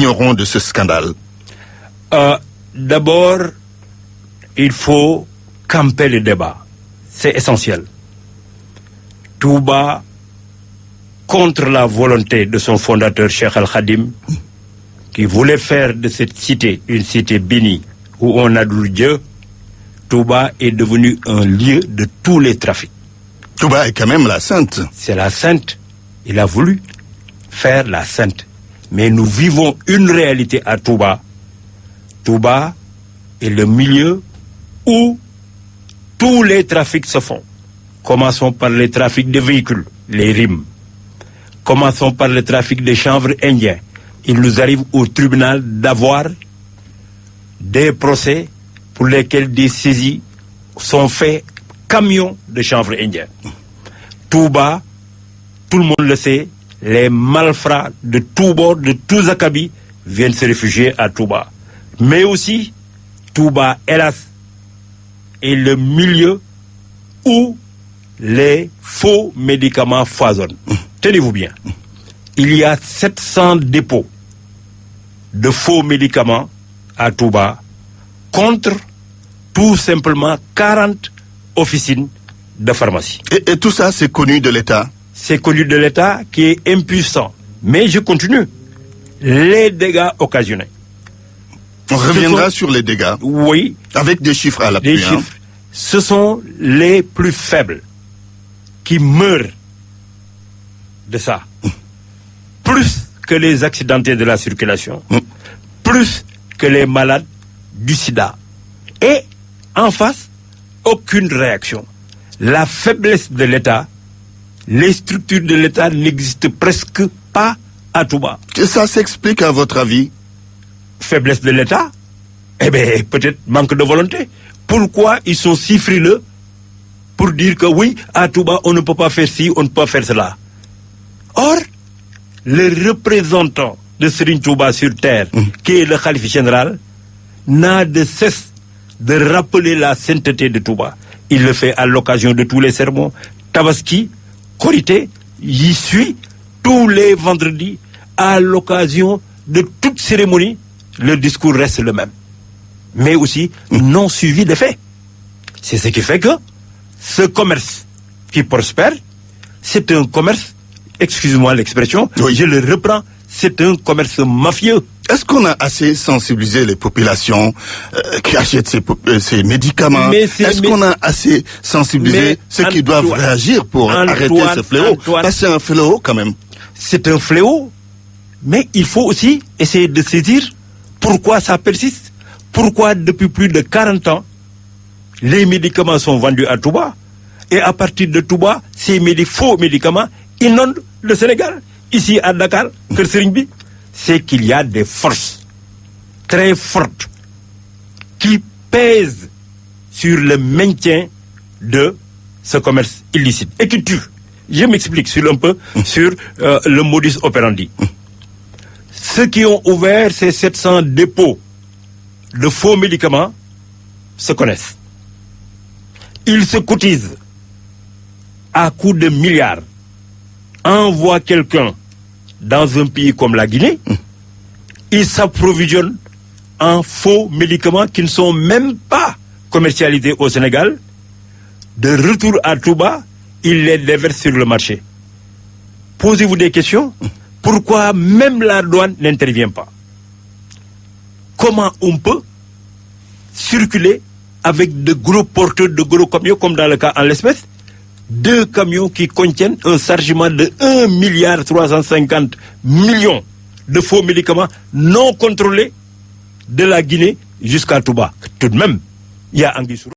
vignerons de ce scandale? D'abord, il faut camper le débat. C'est essentiel. Touba, contre la volonté de son fondateur Cheikh Al-Khadim, qui voulait faire de cette cité une cité bénie où on adoure Dieu, Touba est devenu un lieu de tous les trafics. Touba est quand même la sainte. C'est la sainte. Il a voulu faire la sainte. Mais nous vivons une réalité à Touba. Touba est le milieu où tous les trafics se font. Commençons par les trafics de véhicules, les rimes. Commençons par le trafic de chanvre indien. Il nous arrive au tribunal d'avoir des procès pour lesquels des saisies sont faits camions de chanvre indien. Touba, tout le monde le sait, les malfrats de tous bords, de tous acabits, viennent se réfugier à Touba. Mais aussi, Touba, hélas, est le milieu où les faux médicaments foisonnent. Tenez-vous bien, il y a 700 dépôts de faux médicaments à Touba contre tout simplement 40 officines de pharmacie. Et tout ça, c'est connu de l'État? C'est connu de l'État qui est impuissant. Mais je continue. Les dégâts occasionnés. On reviendra sur les dégâts. Oui. Avec des chiffres à l'appui. Des chiffres. Ce sont les plus faibles qui meurent de ça. Plus que les accidentés de la circulation. Plus que les malades du sida. Et en face, aucune réaction. La faiblesse de l'État, les structures de l'État n'existent presque pas à Touba. Que ça s'explique à votre avis? Faiblesse de l'État? Eh bien, peut-être manque de volonté. Pourquoi ils sont si frileux pour dire que oui, à Touba, on ne peut pas faire ci, on ne peut pas faire cela? Or, le représentant de Serigne Touba sur terre, qui est le Khalife général, n'a de cesse de rappeler la sainteté de Touba. Il le fait à l'occasion de tous les sermons. Tabaski, Korité, y suit tous les vendredis, à l'occasion de toute cérémonie, le discours reste le même. Mais aussi non suivi de faits. C'est ce qui fait que ce commerce qui prospère, c'est un commerce, excusez-moi l'expression, je le reprends, c'est un commerce mafieux. Est-ce qu'on a assez sensibilisé les populations qui achètent ces médicaments? Est-ce qu'on a assez sensibilisé ceux qui doivent réagir pour arrêter ce fléau? Parce que c'est un fléau quand même. C'est un fléau, mais il faut aussi essayer de saisir pourquoi ça persiste. Pourquoi depuis plus de 40 ans, les médicaments sont vendus à Touba. Et à partir de Touba, ces faux médicaments inondent le Sénégal. Ici à Dakar, Kër Serigne bi, c'est qu'il y a des forces très fortes qui pèsent sur le maintien de ce commerce illicite et qui tuent. Je m'explique sur un peu sur le modus operandi. Ceux qui ont ouvert ces 700 dépôts de faux médicaments se connaissent. Ils se cotisent à coups de milliards. Envoie quelqu'un dans un pays comme la Guinée, ils s'approvisionnent en faux médicaments qui ne sont même pas commercialisés au Sénégal. De retour à Touba, ils les déversent sur le marché. Posez-vous des questions. Pourquoi même la douane n'intervient pas? Comment on peut circuler avec de gros porteurs, de gros camions, comme dans le cas en l'espèce, 2 camions qui contiennent un chargement de 1,350 milliard de faux médicaments non contrôlés de la Guinée jusqu'à Touba? Tout de même, il y a anguille sous roche.